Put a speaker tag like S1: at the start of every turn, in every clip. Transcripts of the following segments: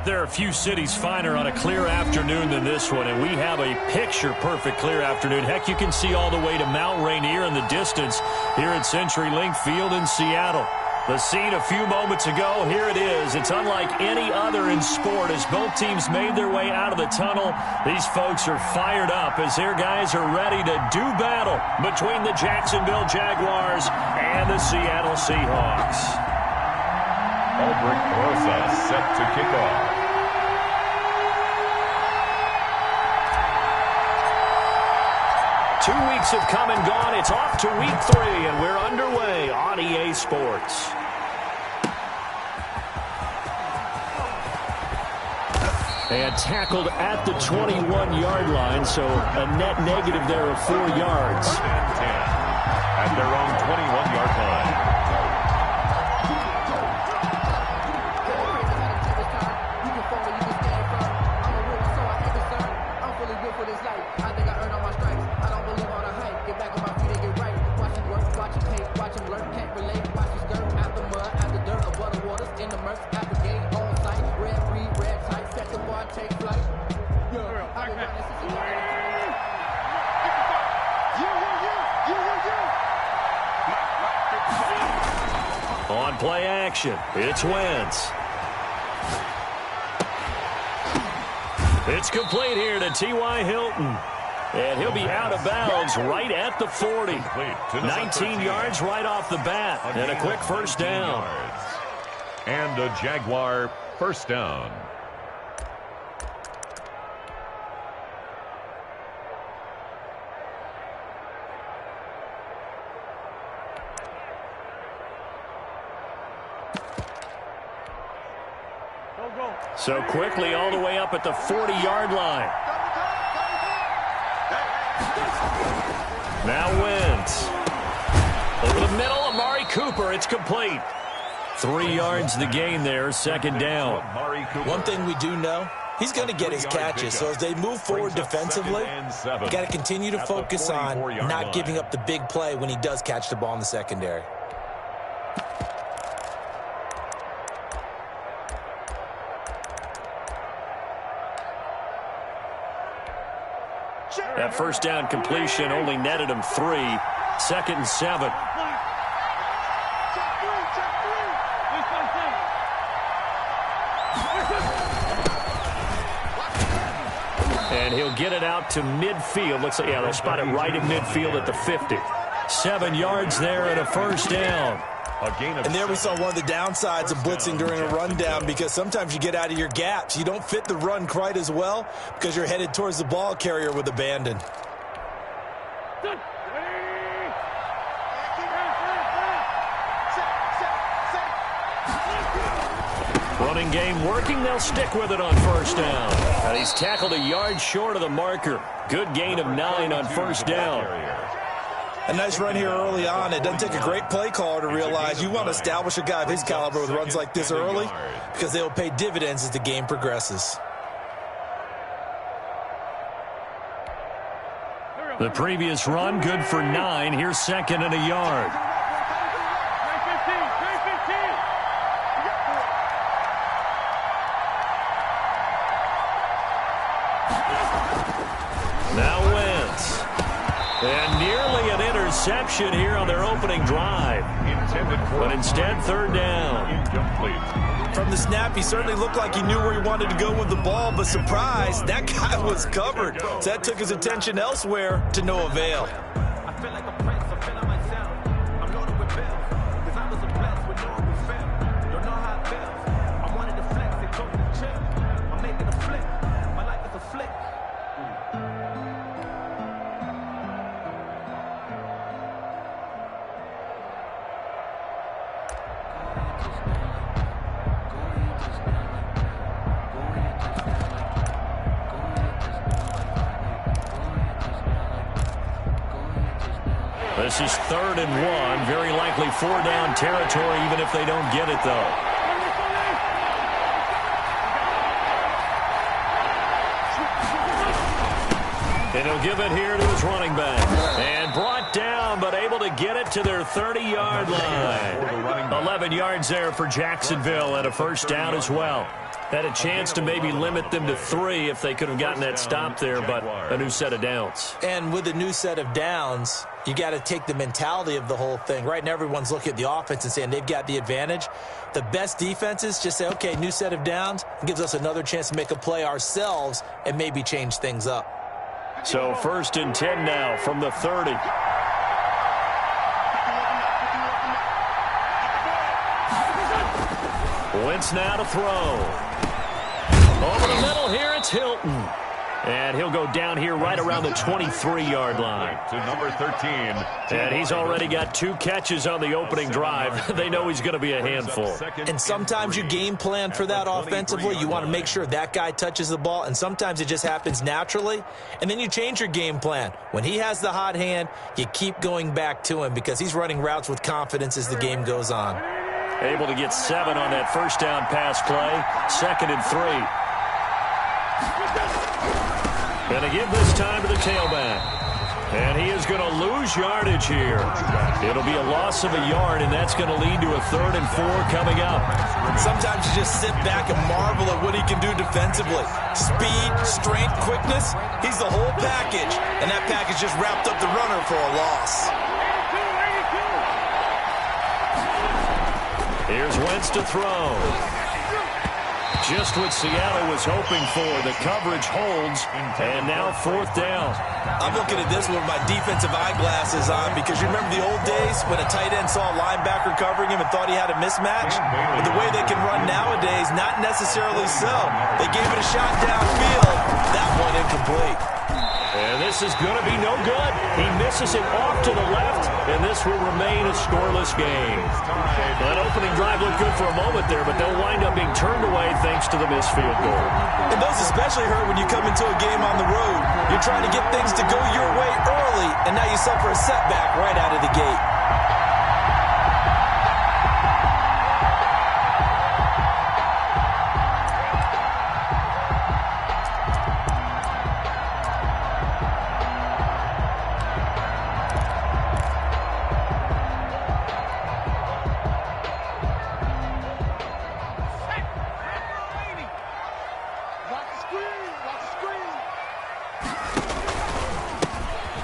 S1: There are a few cities finer on a clear afternoon than this one, and we have a picture-perfect clear afternoon. Heck, you can see all the way to Mount Rainier in the distance here at CenturyLink Field in Seattle. The scene a few moments ago, here it is. It's unlike any other in sport as both teams made their way out of the tunnel. These folks are fired up as their guys are ready to do battle between the Jacksonville Jaguars and the Seattle Seahawks.
S2: Aldrich Rosa set to kick off.
S1: Two weeks have come and gone. It's off to week 3, and we're underway on EA Sports. And tackled at the 21-yard line, so a net negative there of 4 yards.
S2: 10 at their own 21-yard line.
S1: On play action, it's Wentz. It's complete here to T.Y. Hilton. And he'll be out of bounds right at the 40. 19 yards right off the bat. And a quick first down.
S2: And a Jaguar first down.
S1: So quickly all the way up at the 40-yard line. Now Wentz. Over the middle, Amari Cooper. It's complete. 3 yards the gain there, second down.
S3: One thing we do know, he's going to get his catches. So as they move forward defensively, you got to continue to focus on not giving up the big play when he does catch the ball in the secondary.
S1: That first down completion only netted him 3. 2nd and 7. And he'll get it out to midfield. Looks like, yeah, they'll spot it right at midfield at the 50. 7 yards there and a first down.
S3: And there we saw one of the downsides of blitzing during a rundown, because sometimes you get out of your gaps. You don't fit the run quite as well because you're headed towards the ball carrier with abandon.
S1: Running game working. They'll stick with it on first down. And he's tackled a yard short of the marker. Good gain of 9 on first down.
S3: A nice run here early on. It doesn't take a great play caller to realize you want to establish a guy of his caliber with runs like this early, because they will pay dividends as the game progresses.
S1: The previous run, good for 9. Here's 2nd and a yard. Now Wentz. And nearly an interception here on their opening drive. But instead, 3rd down.
S2: Incomplete.
S3: From the snap, he certainly looked like he knew where he wanted to go with the ball, but surprise, that guy was covered. So that took his attention elsewhere to no avail.
S4: I feel like a prince, I feel like myself. I'm loaded with bills, because I was a blessed with no refill. Don't know how it feels. I wanted to flex, they told me to chill. I'm making a flip. My life is a flick.
S1: This is 3rd and 1. Very likely 4-down territory, even if they don't get it, though. And he'll give it here to his running back. And brought down, but able to get it to their 30-yard line. 11 yards there for Jacksonville and a first down as well. Had a chance to maybe limit them to 3 if they could have gotten that stop there, but a new set of downs.
S3: And with a new set of downs, you got to take the mentality of the whole thing. Right now, everyone's looking at the offense and saying they've got the advantage. The best defenses just say, okay, new set of downs. It gives us another chance to make a play ourselves and maybe change things up.
S1: So 1st and 10 now from the 30. Wentz now to throw. Over the middle here, it's Hilton. And he'll go down here right around the 23-yard line.
S2: To number 13.
S1: And he's already got 2 catches on the opening drive. They know he's going to be a handful.
S3: And sometimes you game plan for that offensively. You want to make sure that guy touches the ball, and sometimes it just happens naturally. And then you change your game plan. When he has the hot hand, you keep going back to him because he's running routes with confidence as the game goes on.
S1: Able to get 7 on that first down pass play. 2nd and 3. And to give this time to the tailback. And he is going to lose yardage here. It'll be a loss of a yard, and that's going to lead to a 3rd and 4 coming up.
S3: Sometimes you just sit back and marvel at what he can do defensively. Speed, strength, quickness, he's the whole package. And that package just wrapped up the runner for a loss.
S1: Here's Wentz to throw. Just what Seattle was hoping for. The coverage holds, and now 4th down.
S3: I'm looking at this with my defensive eyeglasses on because you remember the old days when a tight end saw a linebacker covering him and thought he had a mismatch? But the way they can run nowadays, not necessarily so. They gave it a shot downfield. That one incomplete.
S1: And this is going to be no good. He misses it off to the left, and this will remain a scoreless game. That opening drive looked good for a moment there, but they'll wind up being turned away thanks to the missed field goal.
S3: And those especially hurt when you come into a game on the road. You're trying to get things to go your way early, and now you suffer a setback right out of the gate.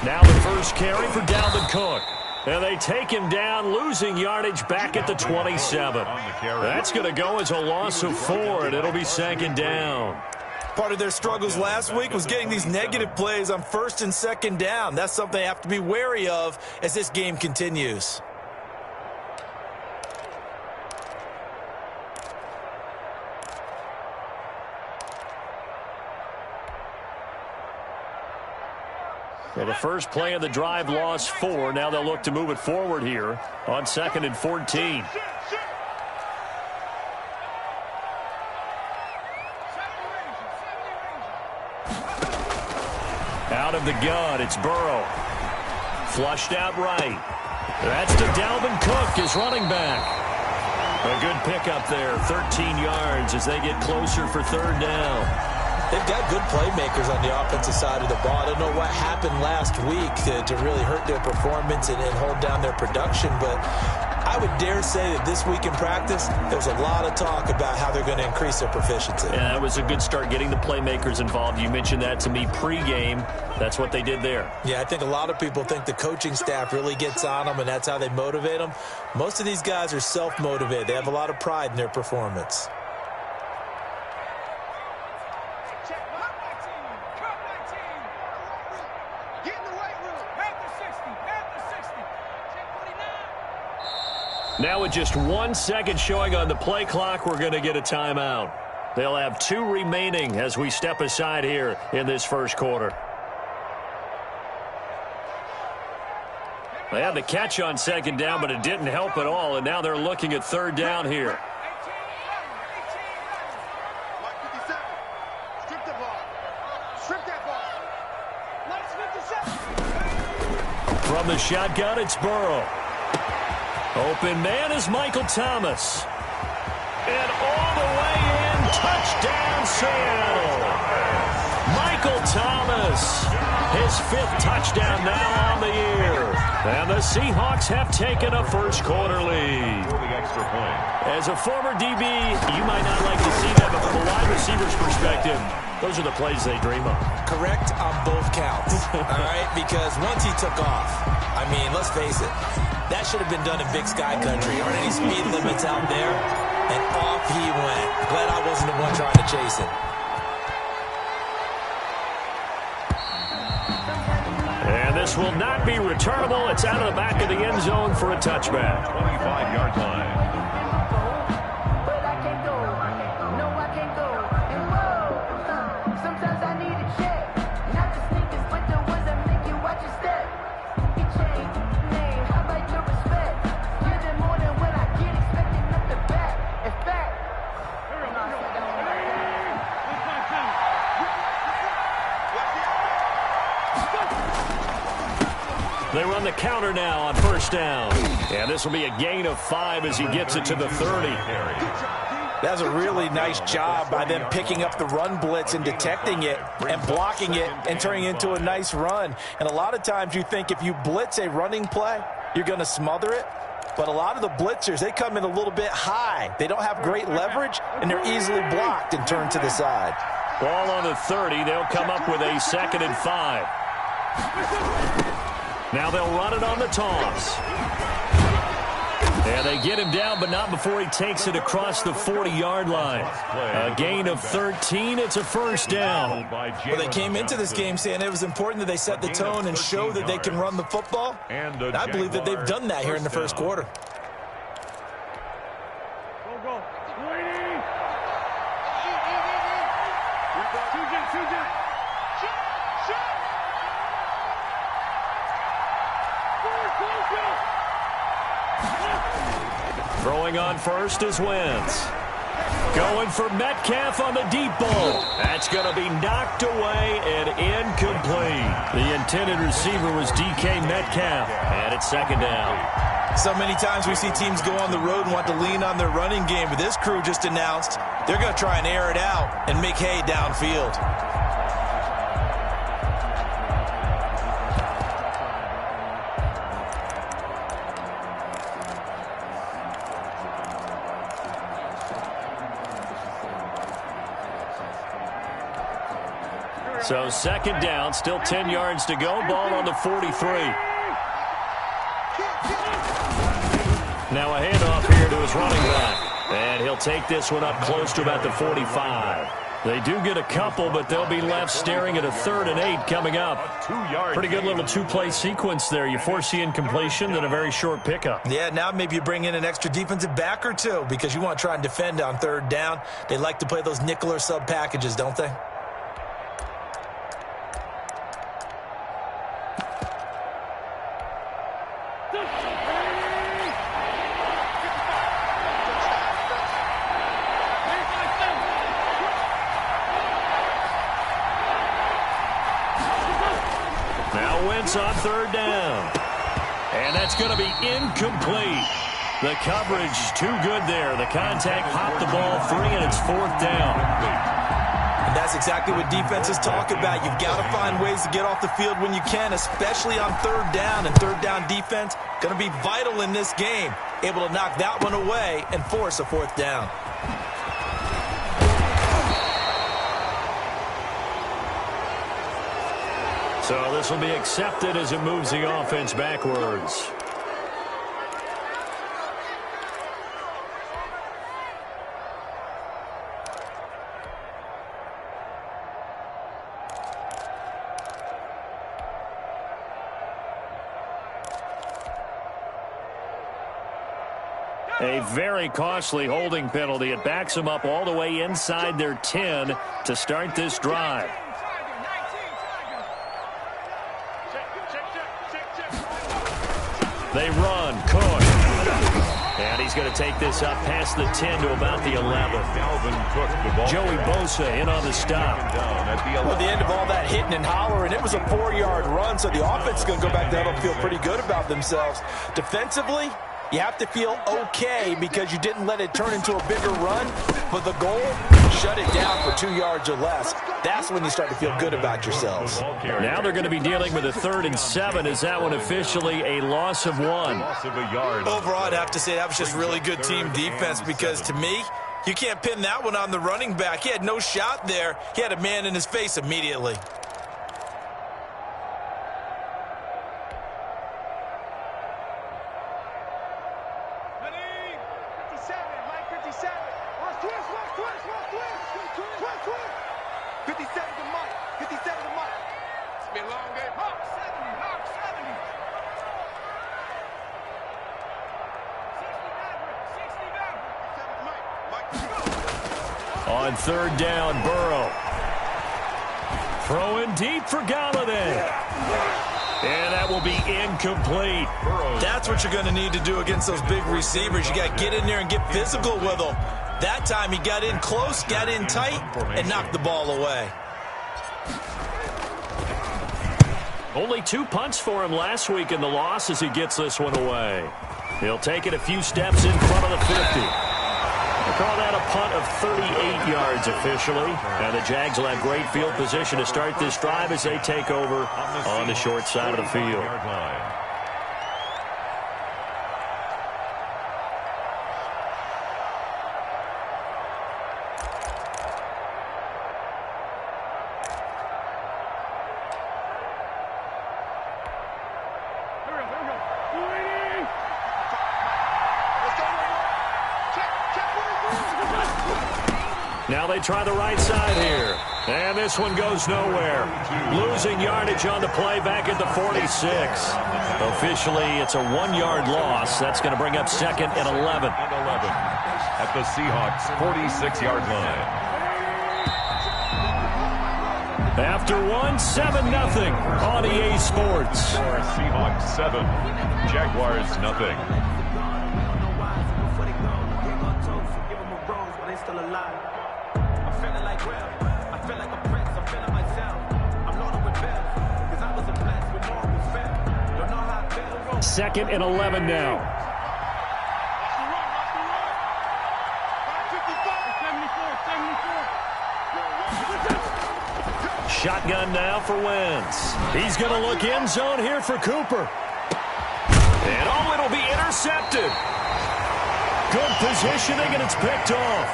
S1: Now the first carry for Dalvin Cook. And they take him down, losing yardage back at the 27. That's going to go as a loss of 4, and it'll be 2nd down.
S3: Part of their struggles last week was getting these negative plays on 1st and 2nd down. That's something they have to be wary of as this game continues.
S1: Well, the first play of the drive lost 4. Now they'll look to move it forward here on 2nd and 14. Out of the gun, it's Burrow. Flushed out right. That's to Dalvin Cook, his running back. A good pickup there, 13 yards as they get closer for 3rd down.
S3: They've got good playmakers on the offensive side of the ball. I don't know what happened last week to really hurt their performance and hold down their production, but I would dare say that this week in practice, there's a lot of talk about how they're going to increase their proficiency.
S1: Yeah, that was a good start, getting the playmakers involved. You mentioned that to me pregame. That's what they did there.
S3: Yeah, I think a lot of people think the coaching staff really gets on them, and that's how they motivate them. Most of these guys are self-motivated. They have a lot of pride in their performance.
S1: Now with just 1 second showing on the play clock, we're going to get a timeout. They'll have 2 remaining as we step aside here in this first quarter. They had the catch on 2nd down, but it didn't help at all, and now they're looking at 3rd down here. From the shotgun, it's Burrow. Open man is Michael Thomas. And all the way in, touchdown Seattle. Michael Thomas, his 5th touchdown now on the year. And the Seahawks have taken a first quarter lead. As a former DB, you might not like to see that, but for a while effective, those are the plays they dream of.
S3: Correct on both counts, all right? Because once he took off, I mean, let's face it, that should have been done in Big Sky Country. Aren't any speed limits out there? And off he went. Glad I wasn't the one trying to chase him.
S1: And this will not be returnable. It's out of the back of the end zone for a touchback.
S2: 25-yard line.
S1: They run the counter now on first down. And this will be a gain of 5 as he gets it to the 30.
S3: That's a really nice job by them picking up the run blitz and detecting it and blocking it and turning it into a nice run. And a lot of times you think if you blitz a running play, you're going to smother it. But a lot of the blitzers, they come in a little bit high. They don't have great leverage, and they're easily blocked and turned to the side.
S1: Ball on the 30. They'll come up with a 2nd and 5. Now they'll run it on the toss. And they get him down, but not before he takes it across the 40-yard line. A gain of 13. It's a first down.
S3: Well, they came into this game saying it was important that they set the tone and show that they can run the football. And I believe that they've done that here in the first quarter.
S1: Throwing on first is Wentz. Going for Metcalf on the deep ball. That's going to be knocked away and incomplete. The intended receiver was DK Metcalf, and it's 2nd down.
S3: So many times we see teams go on the road and want to lean on their running game, but this crew just announced they're going to try and air it out and make hay downfield.
S1: So 2nd down, still 10 yards to go. Ball on the 43. Now a handoff here to his running back. And he'll take this one up close to about the 45. They do get a couple, but they'll be left staring at a 3rd and 8 coming up. Pretty good little 2-play sequence there. You force the incompletion, then a very short pickup.
S3: Yeah, now maybe you bring in an extra defensive back or two because you want to try and defend on 3rd down. They like to play those nickel or sub packages, don't they?
S1: On 3rd down. And that's going to be incomplete. The coverage too good there. The contact popped the ball free, and it's 4th down.
S3: And that's exactly what defenses talk about. You've got to find ways to get off the field when you can, especially on 3rd down. And 3rd down defense going to be vital in this game. Able to knock that one away and force a 4th down.
S1: So this will be accepted as it moves the offense backwards. A very costly holding penalty. It backs them up all the way inside their 10 to start this drive. They run, Cook. And he's going to take this up past the 10 to about the 11. Joey Bosa in on the stop.
S3: Well, the end of all that hitting and hollering, it was a 4-yard run, so the offense is going to go back there and feel pretty good about themselves. Defensively, you have to feel okay because you didn't let it turn into a bigger run, but the goal, shut it down for 2 yards or less. That's when you start to feel good about yourselves.
S1: Now they're going to be dealing with a 3rd and 7. Is that one officially a loss of 1?
S3: Overall, I'd have to say that was just really good team defense because, to me, You can't pin that one on the running back. He had no shot there. He had a man in his face immediately.
S1: On third down, Burrow. Throwing deep for Galladay. And that will be incomplete.
S3: That's what you're going to need to do against those big receivers. You got to get in there and get physical with them. That time he got in close, got in tight, and knocked the ball away.
S1: Only 2 punts for him last week in the loss as he gets this one away. He'll take it a few steps in front of the 50. They call that a punt of 38 yards officially. And the Jags will have great field position to start this drive as they take over on the short side of the field. Now they try the right side here. And this one goes nowhere. Losing yardage on the play back at the 46. Officially, it's a 1-yard loss. That's going to bring up 2nd and 11.
S2: At the Seahawks' 46-yard line.
S1: After 7-0 on EA Sports.
S2: Seahawks 7, Jaguars 0.
S1: Second and 11 now. Shotgun now for Wentz. He's going to look end zone here for Cooper. And it'll be intercepted. Good positioning, and it's picked off.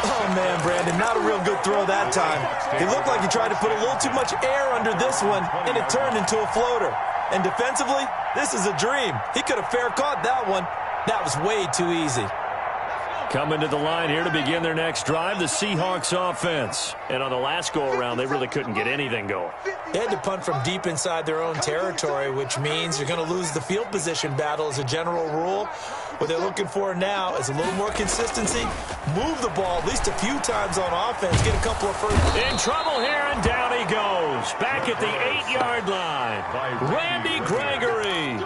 S3: Oh, man, Brandon, not a real good throw that time. He looked like he tried to put a little too much air under this one, and it turned into a floater. And defensively, this is a dream. He could have fair caught that one. That was way too easy.
S1: Coming to the line here to begin their next drive, the Seahawks offense. And on the last go-around, they really couldn't get anything going.
S3: They had to punt from deep inside their own territory, which means you're going to lose the field position battle as a general rule. What they're looking for now is a little more consistency. Move the ball at least a few times on offense. Get a couple of first.
S1: In trouble here, and down he goes. Back at the 8-yard line. Randy Gregory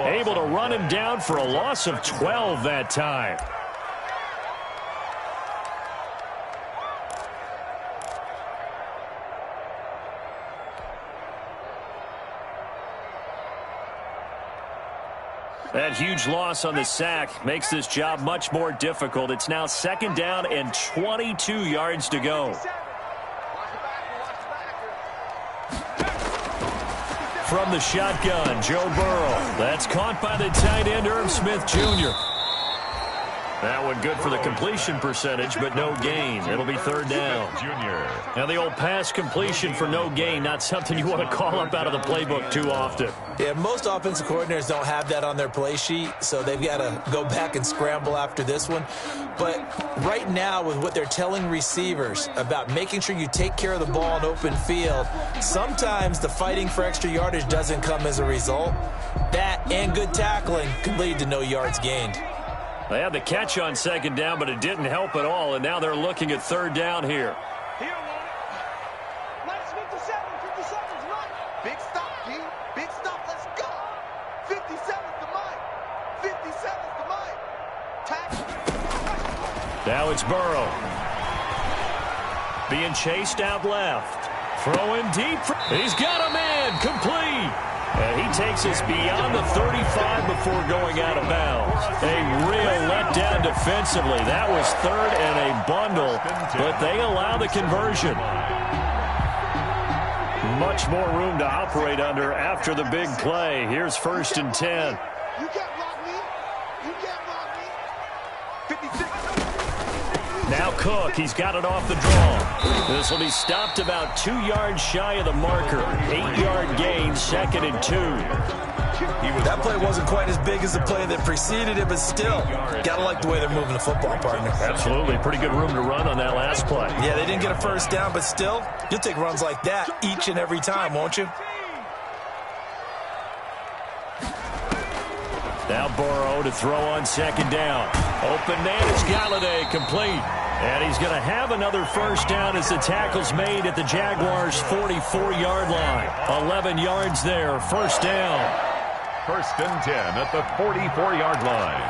S1: able to run him down for a loss of 12 that time. That huge loss on the sack makes this job much more difficult. It's now 2nd down and 22 yards to go. From the shotgun, Joe Burrow. That's caught by the tight end, Irv Smith Jr. That one good for the completion percentage, but no gain. It'll be 3rd down. Now the old pass completion for no gain, not something you want to call up out of the playbook too often.
S3: Yeah, most offensive coordinators don't have that on their play sheet, so they've got to go back and scramble after this one. But right now, with what they're telling receivers about making sure you take care of the ball in open field, sometimes the fighting for extra yardage doesn't come as a result. That and good tackling can lead to no yards gained.
S1: They had the catch on 2nd down, but it didn't help at all, and now they're looking at 3rd down here.
S5: Let's 57, 57's right. Big stop, G. Big stop, let's go. 57's the mic. 57's the mic.
S1: Now it's Burrow. Being chased out left. Throwing deep. He's got a man. Complete. And he takes us beyond the 35 before going out of bounds. A real letdown defensively. That was 3rd and a bundle, but they allow the conversion. Much more room to operate under after the big play. Here's 1st and 10.
S5: You can't block me. You can't block me. 56.
S1: Now Cook, he's got it off the draw. This will be stopped about 2 yards shy of the marker. 8-yard gain, 2nd and 2.
S3: That play wasn't quite as big as the play that preceded it, but still, gotta like the way they're moving the football, partner.
S1: Absolutely. Pretty good room to run on that last play.
S3: Yeah, they didn't get a first down, but still, you'll take runs like that each and every time, won't you?
S1: Now Burrow to throw on 2nd down. Open man is Galladay, complete. And he's going to have another first down as the tackle's made at the Jaguars' 44-yard line. 11 yards there, first down.
S2: 1st and 10 at the 44-yard line.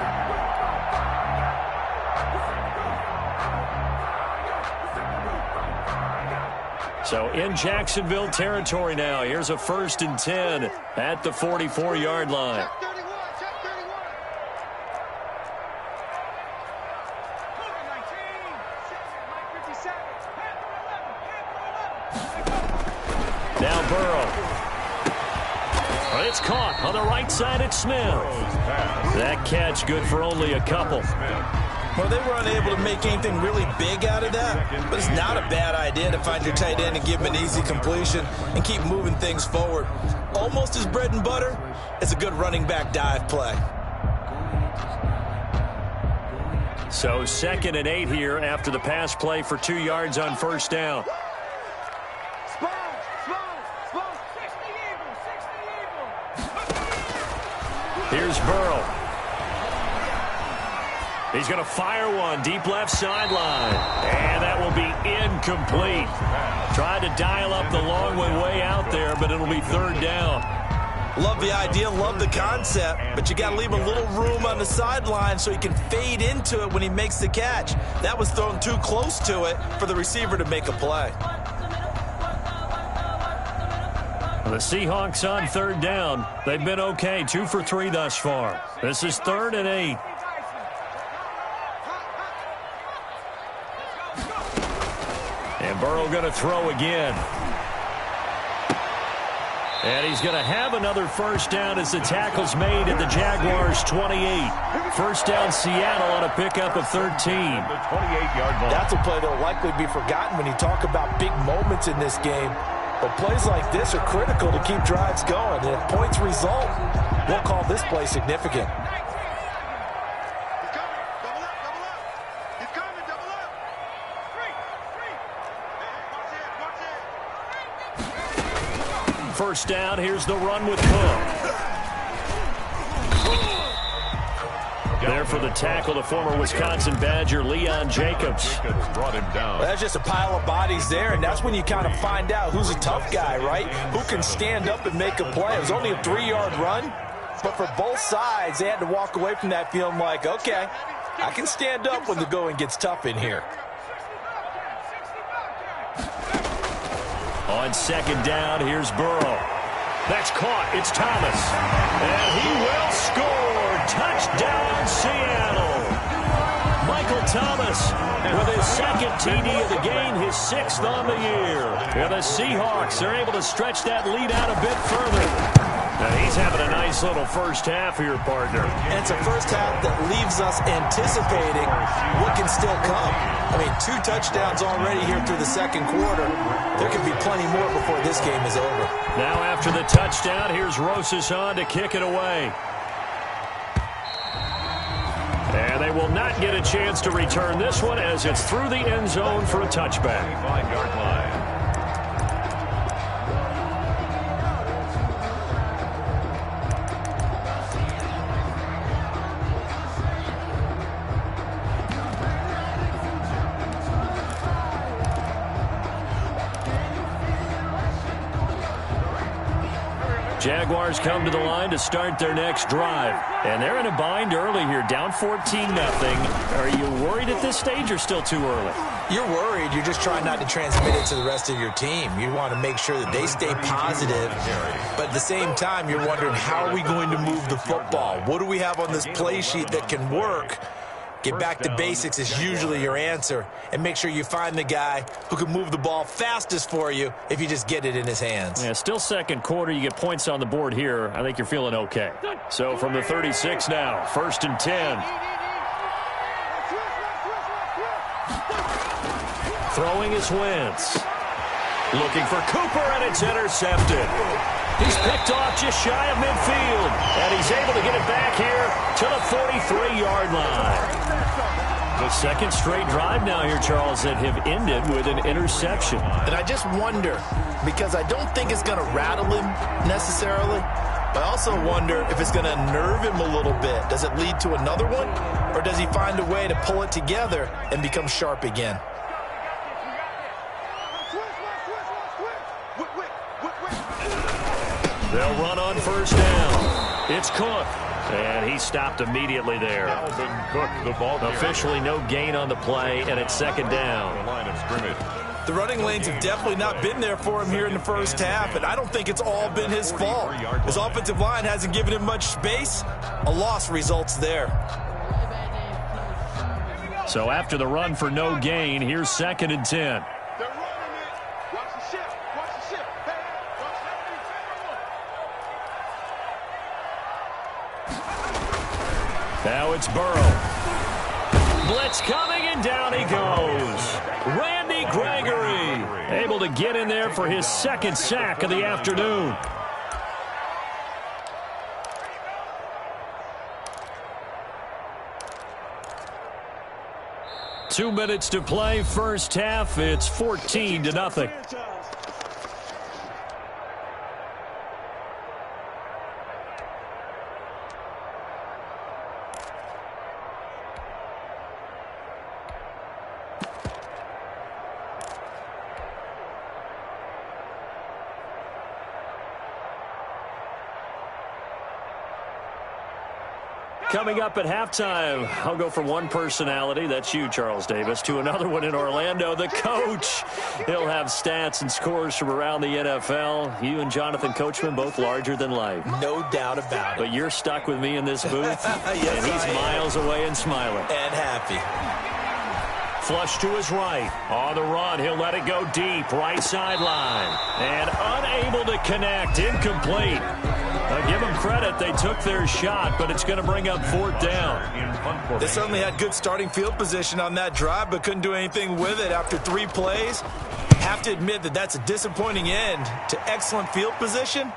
S1: So in Jacksonville territory now. Here's a 1st and 10 at the 44-yard line. Now Burrow. It's caught on the right side at Smith. That catch good for only a couple.
S3: Well, they were unable to make anything really big out of that, but it's not a bad idea to find your tight end and give him an easy completion and keep moving things forward. Almost as bread and butter as a good running back dive play.
S1: So 2nd and 8 here after the pass play for 2 yards on first down. Here's Burrow. He's going to fire one deep left sideline. And that will be incomplete. Tried to dial up the long way out there, but it'll be 3rd down.
S3: Love the idea, love the concept, but you got to leave a little room on the sideline so he can fade into it when he makes the catch. That was thrown too close to it for the receiver to make a play.
S1: The Seahawks on 3rd down. They've been okay, 2 for 3 thus far. This is 3rd and 8. And Burrow going to throw again. And he's going to have another first down as the tackle's made at the Jaguars' 28. First down Seattle on a pickup of 13.
S2: The 28-yard line.
S3: That's a play that will likely be forgotten when you talk about big moments in this game. But plays like this are critical to keep drives going. And if points result, we'll call this play significant.
S1: First down, here's the run with Cook. There for the tackle, the former Wisconsin Badger, Leon Jacobs.
S2: Brought him down.
S3: Well, that's just a pile of bodies there, and that's when you kind of find out who's a tough guy, right? Who can stand up and make a play. It was only a 3-yard run, but for both sides, they had to walk away from that feeling like, okay, I can stand up when the going gets tough in here.
S1: On 2nd down, here's Burrow. That's caught. It's Thomas. And he will score. Touchdown, Seattle. Michael Thomas with his 2nd TD of the game, his 6th on the year. And the Seahawks are able to stretch that lead out a bit further. Now he's having a nice little first half here, partner.
S3: And it's a first half that leaves us anticipating what can still come. I mean, 2 touchdowns already here through the 2nd quarter. There could be plenty more before this game is over.
S1: Now after the touchdown, here's Rosas on to kick it away. And they will not get a chance to return this one as it's through the end zone for a touchback.
S2: 5-yard line.
S1: Jaguars come to the line to start their next drive. And they're in a bind early here, down 14-0. Are you worried at this stage or still too early?
S3: You're worried. You're just trying not to transmit it to the rest of your team. You want to make sure that they stay positive. But at the same time, you're wondering, how are we going to move the football? What do we have on this play sheet that can work? Get back to basics is usually your answer. And make sure you find the guy who can move the ball fastest for you if you just get it in his hands.
S1: Yeah, still 2nd quarter. You get points on the board here. I think you're feeling okay. So from the 36 now, 1st and 10. Throwing is Wentz. Looking for Cooper, and it's intercepted. He's picked off just shy of midfield, and he's able to get it back here to the 43-yard line. The second straight drive now here, Charles, that have ended with an interception.
S3: And I just wonder, because I don't think it's going to rattle him necessarily, but I also wonder if it's going to nerve him a little bit. Does it lead to another one, or does he find a way to pull it together and become sharp again?
S1: They'll run on first down. It's Cook, and he stopped immediately there.
S2: Cook, the ball
S1: Officially no gain on the play, and it's second down.
S2: The line of scrimmage.
S3: The running lanes have definitely not been there for him here in the first half, and I don't think it's all been his fault. His offensive line hasn't given him much space. A loss results there.
S1: So after the run for no gain, here's 2nd and 10. Now it's Burrow. Blitz coming, and down he goes. Randy Gregory able to get in there for his second sack of the afternoon. Two minutes to play, first half. It's 14-0. Coming up at halftime, I'll go from one personality, that's you, Charles Davis, to another one in Orlando, the coach. He'll have stats and scores from around the NFL. You and Jonathan Coachman, both larger than life.
S3: No doubt about it.
S1: But you're stuck with me in this booth,
S3: Yes,
S1: and he's miles away and smiling.
S3: And happy.
S1: Flush to his right. On the run, he'll let it go deep, right sideline. And unable to connect, incomplete. Give them credit, they took their shot, but it's going to bring up 4th down.
S3: They certainly had good starting field position on that drive, but couldn't do anything with it after 3 plays. Have to admit that that's a disappointing end to excellent field position.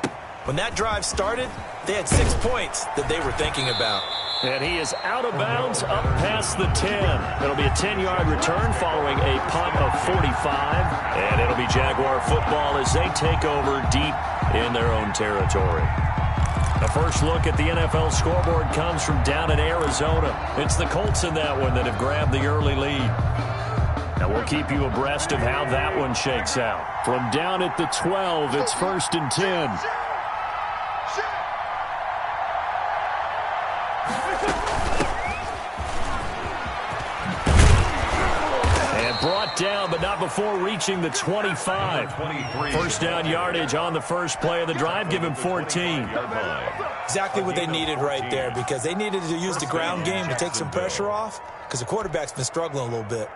S3: When that drive started, they had 6 points that they were thinking about.
S1: And he is out of bounds up past the 10. It'll be a 10-yard return following a punt of 45. And it'll be Jaguar football as they take over deep in their own territory. The first look at the NFL scoreboard comes from down in Arizona. It's the Colts in that one that have grabbed the early lead. Now we'll keep you abreast of how that one shakes out. From down at the 12, it's 1st and 10. Brought down, but not before reaching the 25. First down yardage on the first play of the drive. Give him 14.
S3: Exactly what they needed right there, because they needed to use the ground game to take some pressure off, because the quarterback's been struggling a little bit.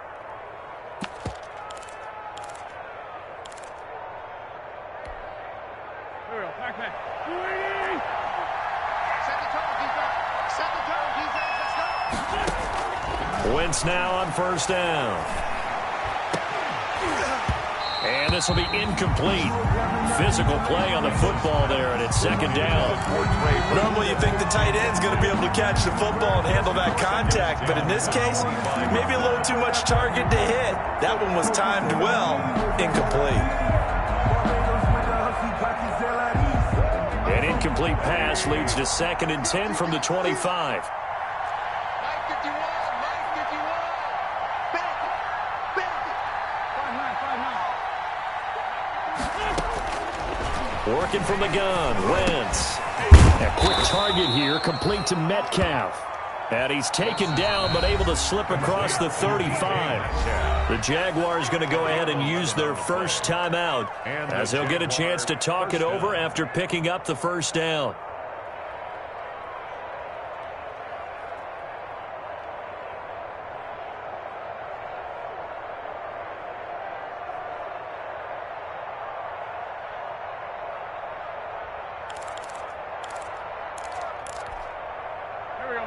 S1: Wentz now on first down. And this will be incomplete. Physical play on the football there, and it's 2nd down.
S3: Normally you think the tight end's going to be able to catch the football and handle that contact, but in this case, maybe a little too much target to hit. That one was timed well, incomplete.
S1: An incomplete pass leads to 2nd and 10 from the 25. Working from the gun, Wentz. A quick target here, complete to Metcalf. And he's taken down, but able to slip across the 35. The Jaguars going to go ahead and use their first timeout, as they'll get a chance to talk it over after picking up the first down.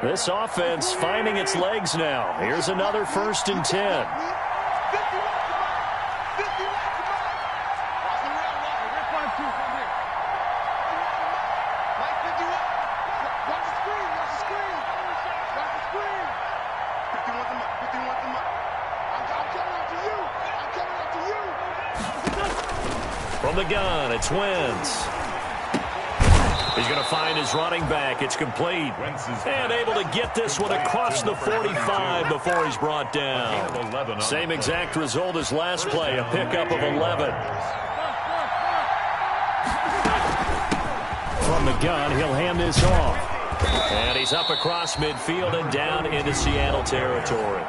S1: This offense finding its legs now. Here's another 1st and 10. From the gun, it's Wentz. He's going to find his running back. It's complete. And able to get this one across the 45 before he's brought down. Same exact result as last play, a pickup of 11. From the gun, he'll hand this off. And he's up across midfield and down into Seattle territory.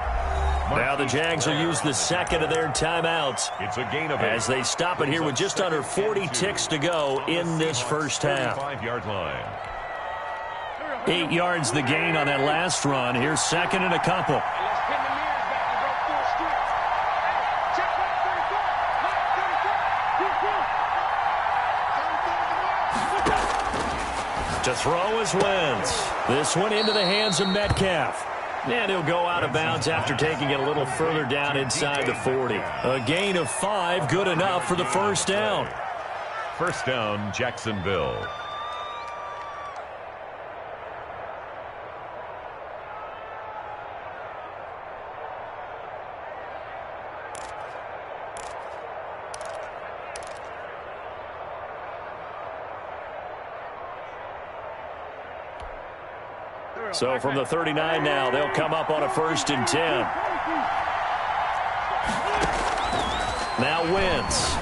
S1: Now the Jags will use the second of their timeouts
S2: It's a gain of
S1: as they stop it here with just under 40 ticks to go in this first half.
S2: 5-yard line.
S1: 8 yards the gain on that last run. Here's second and a couple. To throw is Wentz. This one into the hands of Metcalf. And he'll go out of bounds after taking it a little further down inside the 40. A gain of 5, good enough for the first down.
S2: First down, Jacksonville.
S1: So from the 39 now, they'll come up on a 1st and 10. Now Wentz.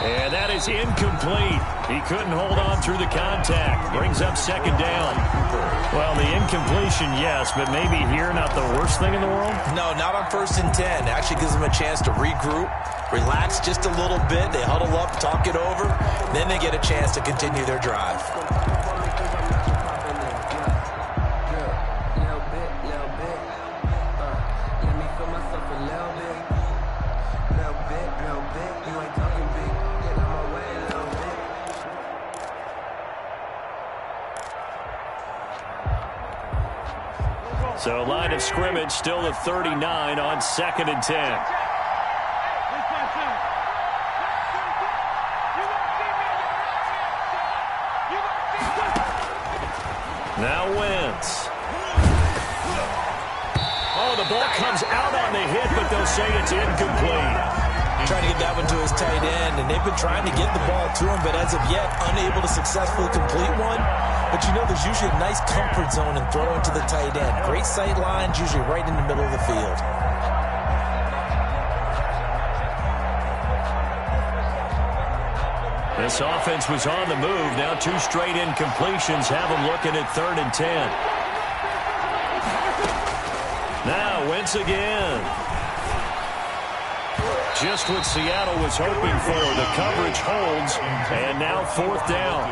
S1: And that is incomplete. He couldn't hold on through the contact. Brings up second down. Well, the incompletion, yes, but maybe here not the worst thing in the world?
S3: No, not on 1st and 10. Actually gives them a chance to regroup, relax just a little bit. They huddle up, talk it over. Then they get a chance to continue their drive.
S1: So line of scrimmage still the 39 on 2nd and 10. Now Wentz. Oh, the ball comes out on the hit, but they'll say it's incomplete.
S3: Trying to get that one to his tight end, and they've been trying to get the ball to him, but as of yet, unable to successfully complete one. But you know, there's usually a nice comfort zone in throwing to the tight end. Great sight lines, usually right in the middle of the field.
S1: This offense was on the move. Now 2 straight incompletions have them looking at 3rd and 10. Now Wentz again. Just what Seattle was hoping for. The coverage holds, and now 4th down.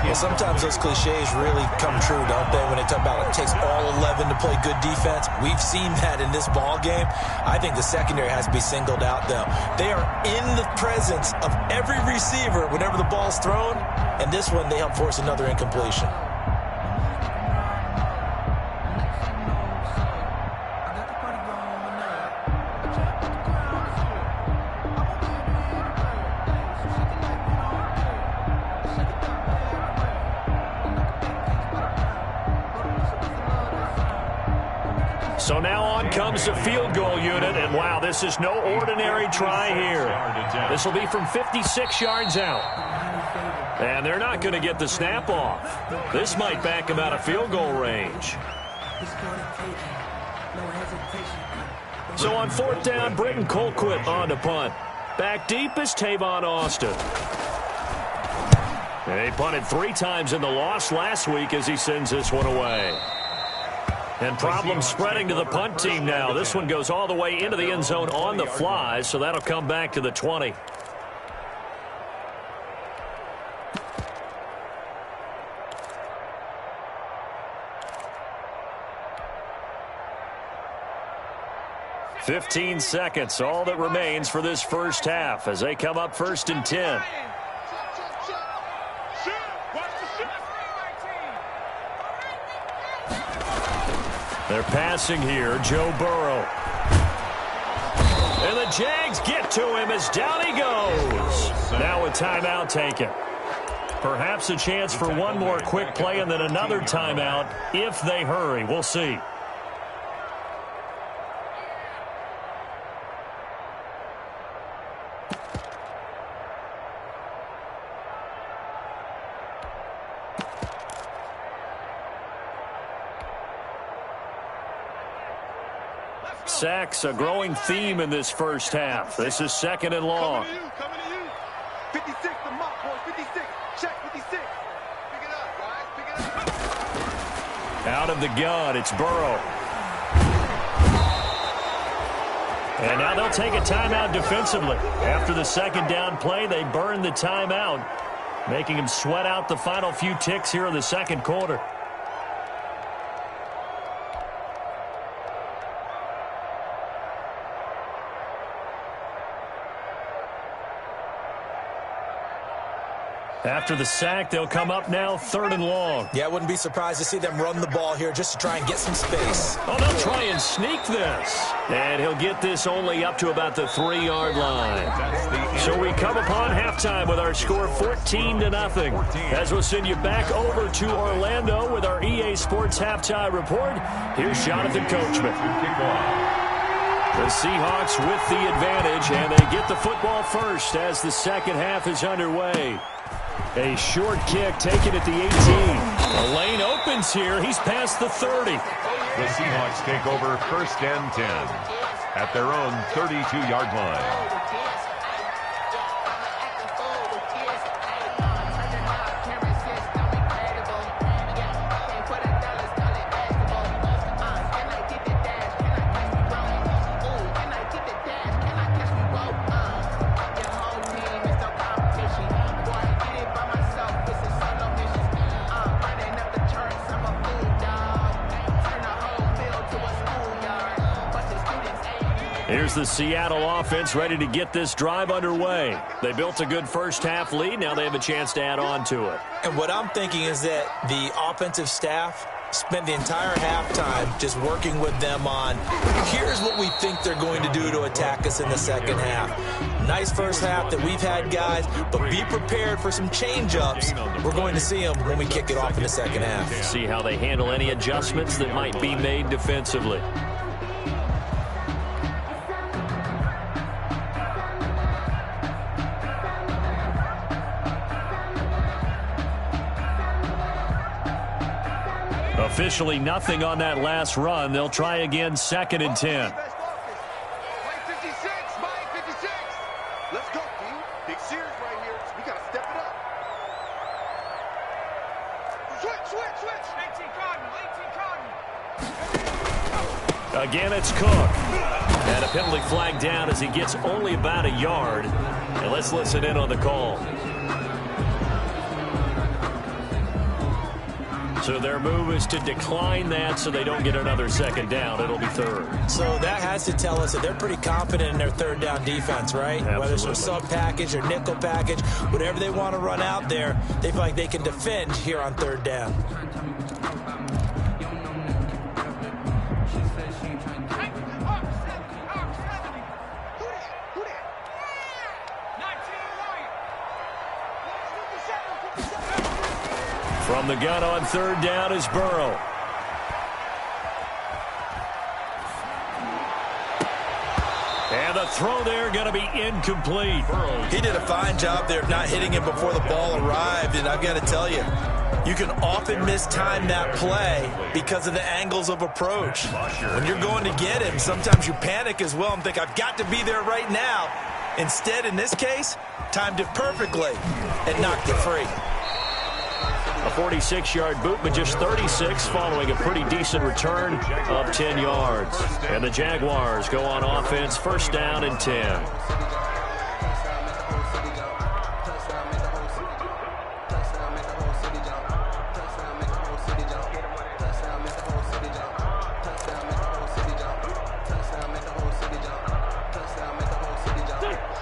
S3: Yeah, sometimes those cliches really come true, don't they, when they talk about it takes all 11 to play good defense. We've seen that in this ball game. I think the secondary has to be singled out, though. They are in the presence of every receiver whenever the ball's thrown, and this one they help force another incompletion.
S1: So now on comes the field goal unit, and wow, this is no ordinary try here. This will be from 56 yards out. And they're not going to get the snap off. This might back them out of field goal range. So on 4th down, Britton Colquitt on to punt. Back deep is Tavon Austin. And they punted 3 times in the loss last week as he sends this one away. And problems spreading to the punt team now. This one goes all the way into the end zone on the fly, so that'll come back to the 20. "15 seconds, all that remains for this first half as they come up 1st and 10. They're passing here, Joe Burrow. And the Jags get to him as down he goes. Now a timeout taken. Perhaps a chance for one more quick play and then another timeout if they hurry. We'll see. sacks, a growing theme in this first half. This is 2nd and long.
S5: Coming to you. 56, the mock, boys. 56. Check 56. Pick it up, guys. Pick it up.
S1: Out of the gun, it's Burrow. And now they'll take a timeout defensively. After the 2nd down play, they burn the timeout, making him sweat out the final few ticks here in the 2nd quarter. After the sack, they'll come up now 3rd and long.
S3: Yeah, I wouldn't be surprised to see them run the ball here just to try and get some space.
S1: Oh, they'll try and sneak this. And he'll get this only up to about the 3-yard line. So we come upon halftime with our score 14-0. As we'll send you back over to Orlando with our EA Sports halftime report, here's Jonathan Coachman. The Seahawks with the advantage, and they get the football first as the 2nd half is underway. A short kick taken at the 18. The lane opens here. He's past the 30.
S2: The Seahawks take over 1st and 10 at their own 32-yard line.
S1: Here's the Seattle offense ready to get this drive underway. They built a good first half lead. Now they have a chance to add on to it.
S3: And what I'm thinking is that the offensive staff spent the entire halftime just working with them on, here's what we think they're going to do to attack us in the 2nd half. Nice first half that we've had, guys, but be prepared for some change-ups. We're going to see them when we kick it off in the 2nd half.
S1: See how they handle any adjustments that might be made defensively. Officially nothing on that last run. They'll try again 2nd and 10.
S5: Mike 56, Mike 56. Let's go, D. Big series right here. We got to step it up. Switch. 18 Cotton.
S1: Again, it's Cook. And a penalty flag down as he gets only about a yard. And let's listen in on the call. So their move is to decline that so they don't get another 2nd down. It'll be 3rd.
S3: So that has to tell us that they're pretty confident in their 3rd down defense, right?
S1: Absolutely.
S3: Whether it's a sub package or nickel package, whatever they want to run out there, they feel like they can defend here on 3rd down.
S1: From the gun on 3rd down is Burrow. And the throw there going to be incomplete.
S3: He did a fine job there of not hitting him before the ball arrived, and I've got to tell you, you can often mistime that play because of the angles of approach. When you're going to get him, sometimes you panic as well and think, I've got to be there right now. Instead, in this case, timed it perfectly and knocked it free.
S1: A 46-yard boot, but just 36 following a pretty decent return of 10 yards. And the Jaguars go on offense, 1st down and 10.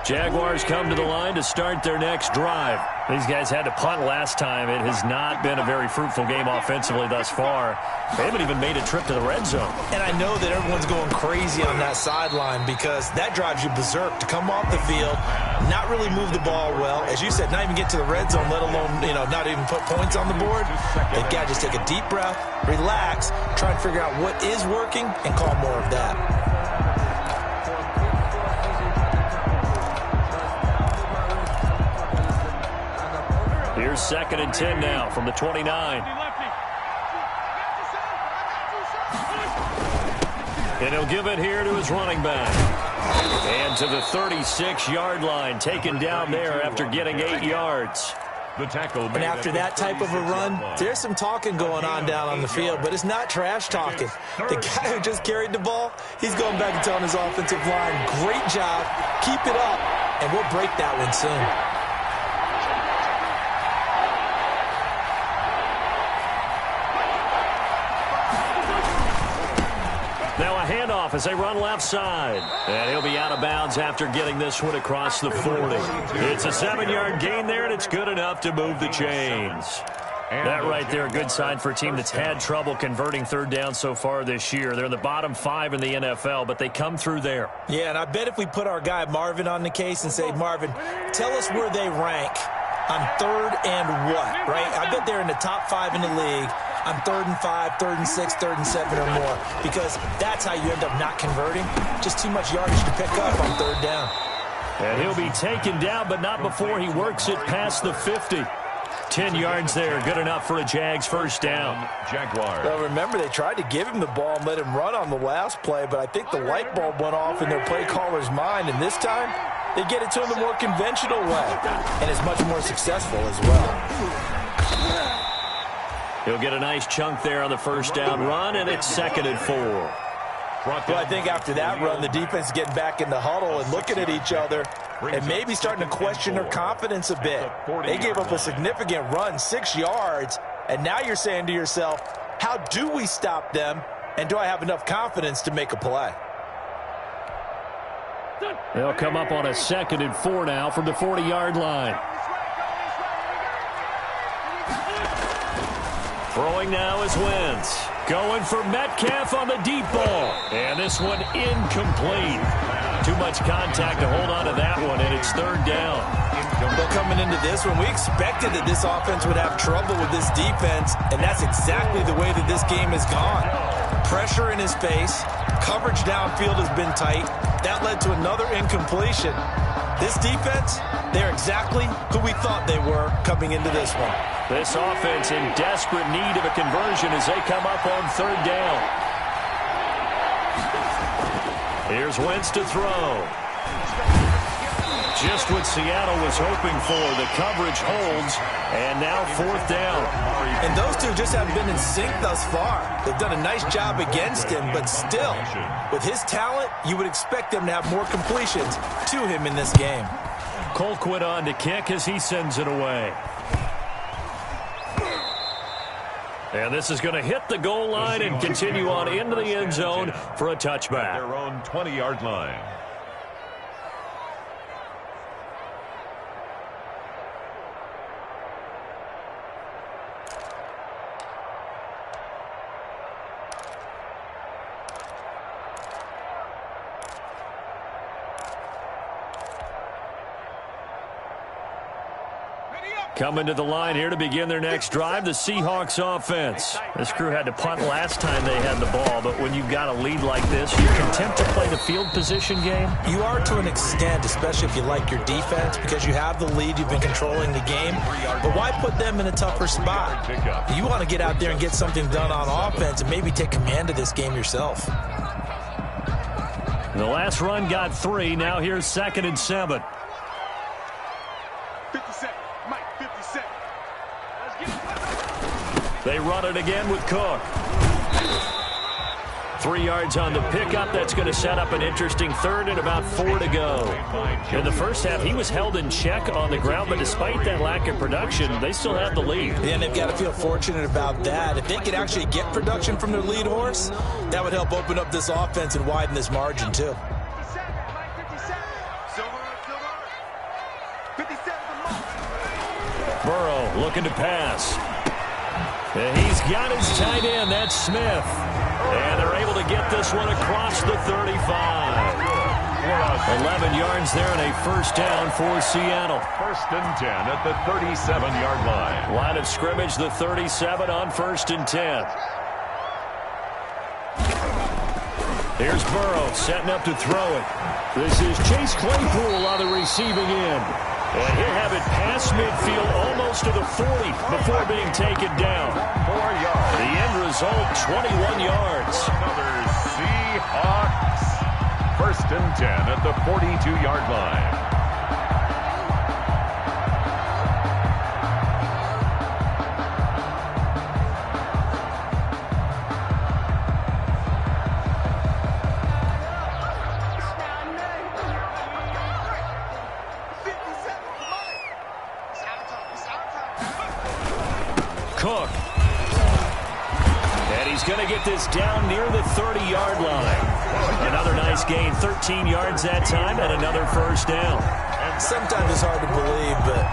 S1: Jaguars come to the line to start their next drive. These guys had to punt last time. It has not been a very fruitful game offensively thus far. They haven't even made a trip to the red zone.
S3: And I know that everyone's going crazy on that sideline because that drives you berserk to come off the field, not really move the ball well. As you said, not even get to the red zone, let alone, not even put points on the board. They've got to just take a deep breath, relax, try and figure out what is working, and call more of that.
S1: Here's 2nd and 10 now from the 29. And he'll give it here to his running back. And to the 36-yard line, taken down there after getting 8 yards.
S2: The tackle.
S3: And after that type of a run, there's some talking going on down on the field, but it's not trash talking. The guy who just carried the ball, he's going back and telling his offensive line, great job, keep it up, and we'll break that one soon.
S1: Now a handoff as they run left side. And he'll be out of bounds after getting this one across the 40. It's a 7-yard gain there, and it's good enough to move the chains. That right there, a good sign for a team that's had trouble converting third down so far this year. They're in the bottom 5 in the NFL, but they come through there.
S3: Yeah, and I bet if we put our guy Marvin on the case and say, Marvin, tell us where they rank on third and what, right? I bet they're in the top 5 in the league on 3rd and 5, 3rd and 6, 3rd and 7 or more, because that's how you end up not converting. Just too much yardage to pick up on third down.
S1: And he'll be taken down, but not before he works it past the 50. 10 yards there, good enough for a Jags first down.
S2: Jaguar.
S3: Well, remember, they tried to give him the ball and let him run on the last play, but I think the light bulb went off in their play caller's mind, and this time they get it to him the more conventional way, and it's much more successful as well.
S1: He'll get a nice chunk there on the first down run, and it's 2nd and 4.
S3: Well, I think after that run, the defense is getting back in the huddle and looking at each other and maybe starting to question their confidence a bit. They gave up a significant run, 6 yards, and now you're saying to yourself, how do we stop them, and do I have enough confidence to make a play?
S1: They'll come up on a 2nd and 4 now from the 40-yard line. Throwing now is Wentz. Going for Metcalf on the deep ball. And this one incomplete. Too much contact to hold on to that one, and it's 3rd down.
S3: Well, coming into this one, we expected that this offense would have trouble with this defense, and that's exactly the way that this game has gone. Pressure in his face. Coverage downfield has been tight. That led to another incompletion. This defense, they're exactly who we thought they were coming into this one.
S1: This offense in desperate need of a conversion as they come up on 3rd down. Here's Wentz to throw. Just what Seattle was hoping for. The coverage holds, and now 4th down.
S3: And those two just haven't been in sync thus far. They've done a nice job against him, but still, with his talent, you would expect them to have more completions to him in this game.
S1: Colquitt on to kick as he sends it away. And this is going to hit the goal line and continue on into the end zone for a touchback.
S2: Their own 20-yard line.
S1: Coming to the line here to begin their next drive, the Seahawks offense. This crew had to punt last time they had the ball, but when you've got a lead like this, you're content to play the field position game?
S3: You are to an extent, especially if you like your defense, because you have the lead, you've been controlling the game. But why put them in a tougher spot? You want to get out there and get something done on offense and maybe take command of this game yourself.
S1: The last run got 3. Now here's 2nd and 7.
S5: 57. Mike, 57.
S1: They run it again with Cook. 3 yards on the pickup. That's going to set up an interesting 3rd and about 4 to go. In the first half, he was held in check on the ground, but despite that lack of production, they still have the lead.
S3: And they've got to feel fortunate about that. If they could actually get production from their lead horse, that would help open up this offense and widen this margin, too.
S5: 57 to Mike.
S1: Burrow looking to pass. And he's got his tight end. That's Smith. And they're able to get this one across the 35. 11 yards there and a first down for Seattle.
S2: 1st and 10 at the 37-yard line.
S1: Line of scrimmage, the 37 on 1st and 10. Here's Burrow setting up to throw it. This is Chase Claypool on the receiving end. And he'll have it past midfield almost to the 40 before being taken down.
S2: 4 yards.
S1: The end result, 21 yards.
S2: Another Seahawks Hawks. 1st and 10 at the 42-yard line.
S1: Cook. And he's going to get this down near the 30-yard line. Another nice gain, 13 yards that time, and another 1st down.
S3: Sometimes it's hard to believe, but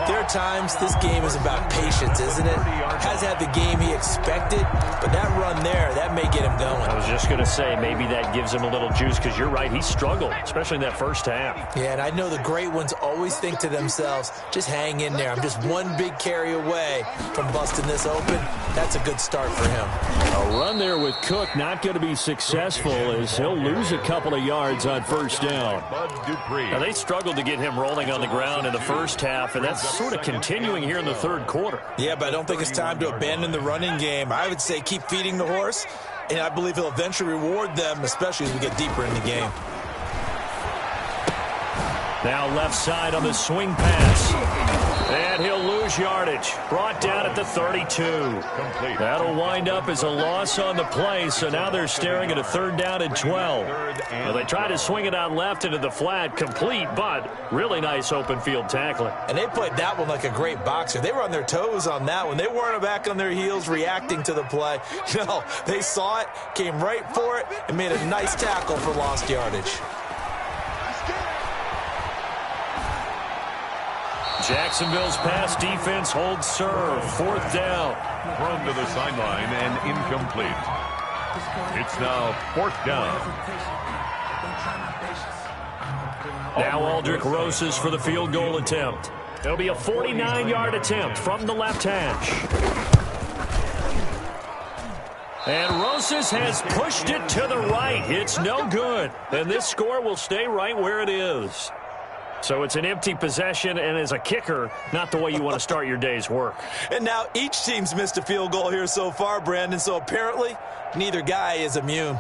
S3: there are times this game is about patience, isn't it? Has had the game he expected, but that run there, that may get him going.
S1: I was just going to say, maybe that gives him a little juice, because you're right, he struggled, especially in that 1st half.
S3: Yeah, and I know the great ones always think to themselves, just hang in there. I'm just one big carry away from busting this open. That's a good start for him.
S1: A run there with Cook not going to be successful, as he'll lose a couple of yards on 1st down. Now, they struggled to get him rolling on the ground in the 1st half, and that's sort of continuing here in the 3rd quarter.
S3: Yeah, but I don't think it's time to abandon the running game. I would say keep feeding the horse, and I believe he'll eventually reward them, especially as we get deeper in the game.
S1: Now left side on the swing pass. And he'll lose yardage. Brought down at the 32.
S2: Complete.
S1: That'll wind up as a loss on the play, so now they're staring at a 3rd down and 12. Well, they try to swing it out left into the flat, complete, but really nice open field tackling.
S3: And they played that one like a great boxer. They were on their toes on that one. They weren't back on their heels reacting to the play. No, they saw it, came right for it, and made a nice tackle for lost yardage.
S1: Jacksonville's pass defense holds serve. 4th down.
S2: Thrown to the sideline and incomplete. It's now 4th down.
S1: Now Aldrich Rosas for the field goal attempt. It'll be a 49-yard attempt from the left hash. And Rosas has pushed it to the right. It's no good. And this score will stay right where it is. So it's an empty possession, and as a kicker, not the way you want to start your day's work.
S3: And now each team's missed a field goal here so far, Brandon, so apparently neither guy is immune.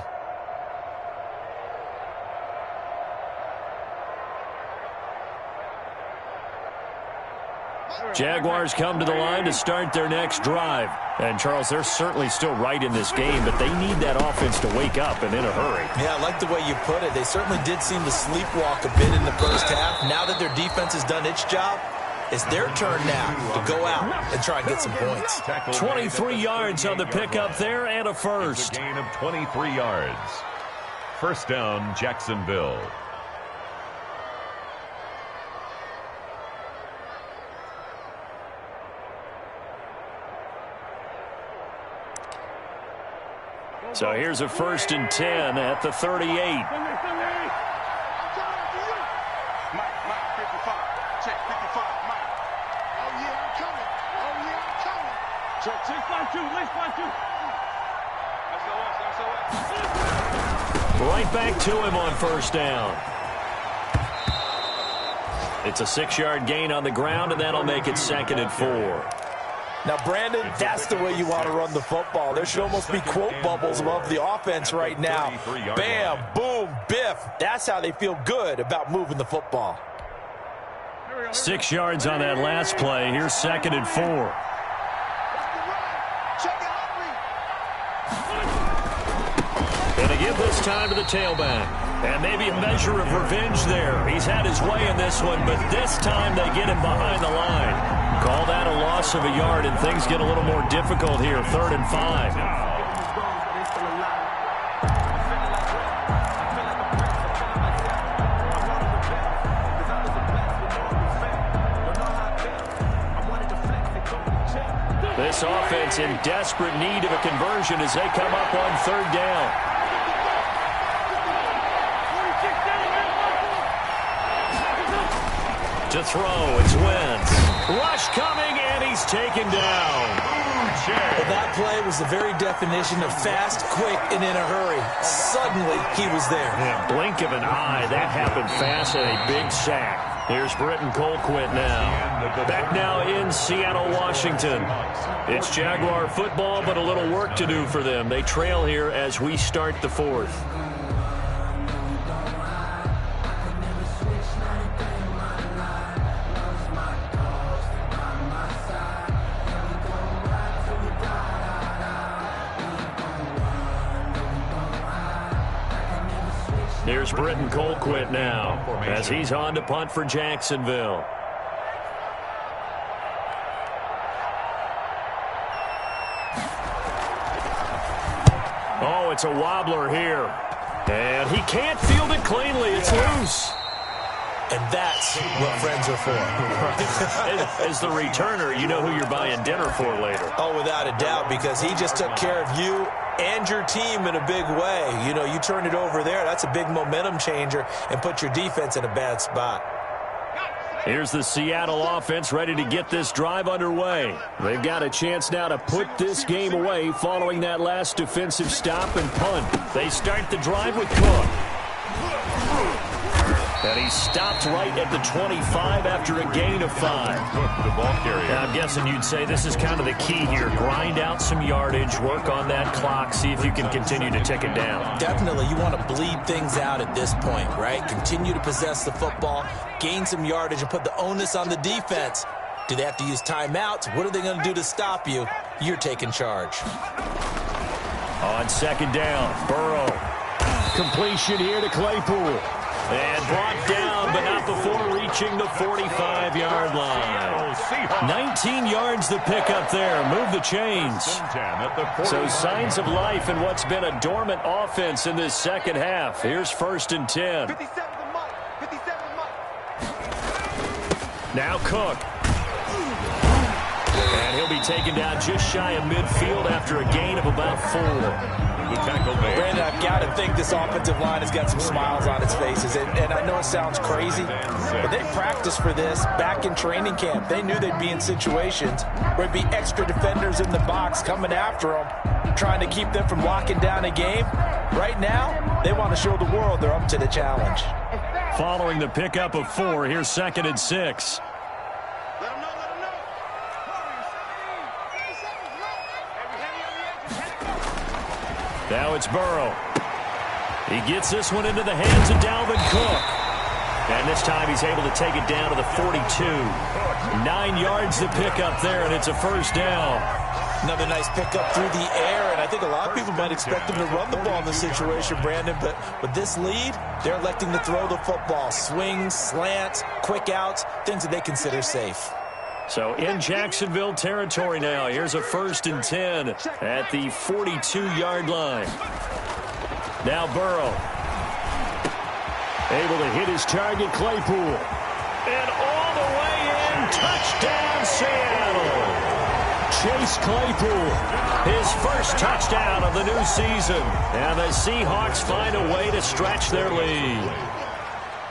S1: Jaguars come to the line to start their next drive. And, Charles, they're certainly still right in this game, but they need that offense to wake up and in a hurry.
S3: Yeah, I like the way you put it. They certainly did seem to sleepwalk a bit in the 1st half. Now that their defense has done its job, it's their turn now to go out and try and get some points.
S1: 23 yards on the pickup there and a 1st.
S2: It's a gain of 23 yards. 1st down, Jacksonville.
S1: So here's a 1st and 10 at the 38.
S5: Mike, 55. Check 55. Mike. Oh, yeah, I'm coming. Oh, yeah, I'm coming. Check 652. Let's 52.
S1: Right back to him on 1st down. It's a 6-yard gain on the ground, and that'll make it 2nd and 4.
S3: Now, Brandon, that's the way you want to run the football. There should almost be quote bubbles above the offense right now. Bam, boom, biff. That's how they feel good about moving the football.
S1: 6 yards on that last play. Here's 2nd and 4. Gonna give this time to the tailback. And maybe a measure of revenge there. He's had his way in this one, but this time they get him behind the line. Call that a loss of a yard, and things get a little more difficult here. 3rd and 5. This offense in desperate need of a conversion as they come up on 3rd down. To throw, it's Wentz. Rush coming, and he's taken down.
S3: Well, that play was the very definition of fast, quick, and in a hurry. Suddenly, he was there.
S1: Yeah, blink of an eye. That happened fast and a big sack. Here's Britton Colquitt now. Back now in Seattle, Washington. It's Jaguar football, but a little work to do for them. They trail here as we start the 4th. Here's Britton Colquitt now as he's on to punt for Jacksonville. Oh, it's a wobbler here. And he can't field it cleanly. It's loose.
S3: And that's what friends are for.
S1: As the returner, you know who you're buying dinner for later.
S3: Oh, without a doubt, because he just took care of you and your team in a big way. You know, you turn it over there, that's a big momentum changer and put your defense in a bad spot.
S1: Here's the Seattle offense ready to get this drive underway. They've got a chance now to put this game away following that last defensive stop and punt. They start the drive with Cook. And he stopped right at the 25 after a gain of 5.
S2: The ball carrier.
S1: Now, I'm guessing you'd say this is kind of the key here. Grind out some yardage, work on that clock, see if you can continue to tick it down.
S3: Definitely, you want to bleed things out at this point, right? Continue to possess the football, gain some yardage, and put the onus on the defense. Do they have to use timeouts? What are they going to do to stop you? You're taking charge.
S1: On second down, Burrow. Completion here to Claypool. And brought down, but not before reaching the 45-yard line. 19 yards the pickup there. Move the chains. So signs of life in what's been a dormant offense in this second half. Here's 1st and 10.
S5: 57 to Mike. 57 to Mike.
S1: Now Cook. And he'll be taken down just shy of midfield after a gain of about 4.
S2: Good tackle there.
S3: Brandon, I've got to think this offensive line has got some smiles on its faces. And I know it sounds crazy, but they practiced for this back in training camp. They knew they'd be in situations where it'd be extra defenders in the box coming after them, trying to keep them from locking down a game. Right now, they want to show the world they're up to the challenge.
S1: Following the pickup of 4, here's 2nd and 6. Now it's Burrow. He gets this one into the hands of Dalvin Cook. And this time he's able to take it down to the 42. 9 yards to pick up there, and it's a 1st down.
S3: Another nice pickup through the air, and I think a lot of people might expect them to run the ball in this situation, Brandon, but with this lead, they're electing to throw the football. Swings, slants, quick outs, things that they consider safe.
S1: So in Jacksonville territory now. Here's a 1st and 10 at the 42-yard line. Now Burrow. Able to hit his target, Claypool. And all the way in, touchdown Seattle. Chase Claypool, his 1st touchdown of the new season. And the Seahawks find a way to stretch their lead.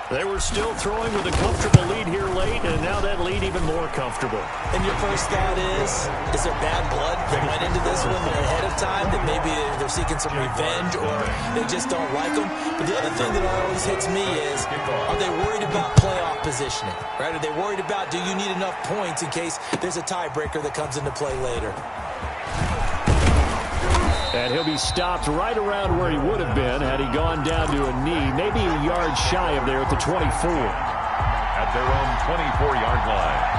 S1: They were still throwing with a comfortable lead here late, and now that lead even more comfortable.
S3: And your first thought is there bad blood that went into this one ahead of time, that maybe they're seeking some revenge or they just don't like them? But the other thing that always hits me is, are they worried about playoff positioning? Right? Are they worried about, do you need enough points in case there's a tiebreaker that comes into play later?
S1: And he'll be stopped right around where he would have been had he gone down to a knee, maybe a yard shy of there at the 24.
S2: At their own 24-yard line.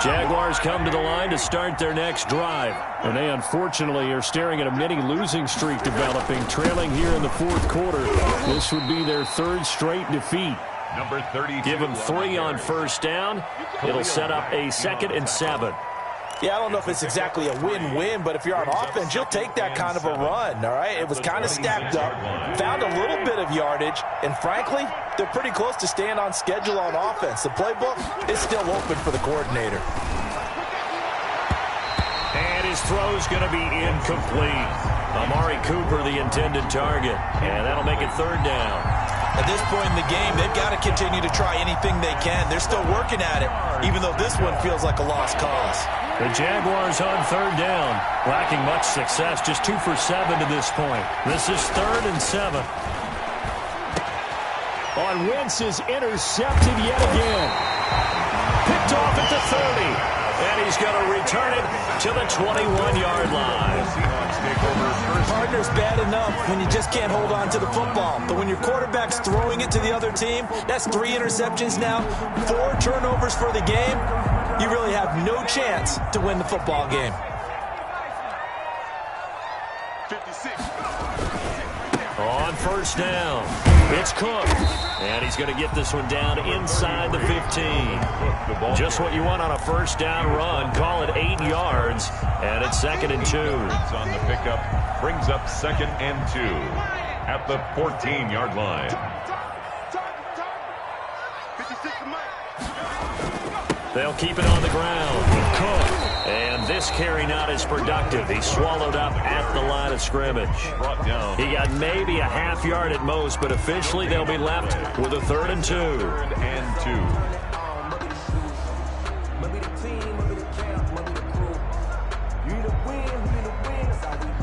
S1: Jaguars come to the line to start their next drive. And they unfortunately are staring at a mini losing streak developing, trailing here in the 4th quarter. This would be their 3rd straight defeat.
S2: Number 32.
S1: Give them 3 on 1st down. It'll set up a 2nd and 7.
S3: Yeah, I don't know if it's exactly a win-win, but if you're on offense, you'll take that kind of a run, all right? It was kind of stacked up, found a little bit of yardage, and frankly, they're pretty close to staying on schedule on offense. The playbook is still open for the coordinator.
S1: And his throw's going to be incomplete. Amari Cooper, the intended target, and that'll make it 3rd down.
S3: At this point in the game, they've got to continue to try anything they can. They're still working at it, even though this one feels like a lost cause.
S1: The Jaguars on 3rd down, lacking much success, just 2 for 7 to this point. This is 3rd and 7. On Wentz is intercepted yet again. Picked off at the 30. And he's going to return it to the 21-yard line.
S3: Partner's bad enough when you just can't hold on to the football. But when your quarterback's throwing it to the other team, that's 3 interceptions now, 4 turnovers for the game. You really have no chance to win the football game.
S5: 56.
S1: first down. It's Cook. And he's going to get this one down inside the 15. Just what you want on a first down run. Call it 8 yards. And it's 2nd and 2.
S2: On the pickup, brings up 2nd and 2 at the 14-yard line.
S1: They'll keep it on the ground with Cook. And this carry not as productive. He's swallowed up at the line of scrimmage.
S2: Brought down.
S1: He got maybe a half yard at most, but officially they'll be left with a 3rd and 2.
S2: 3rd and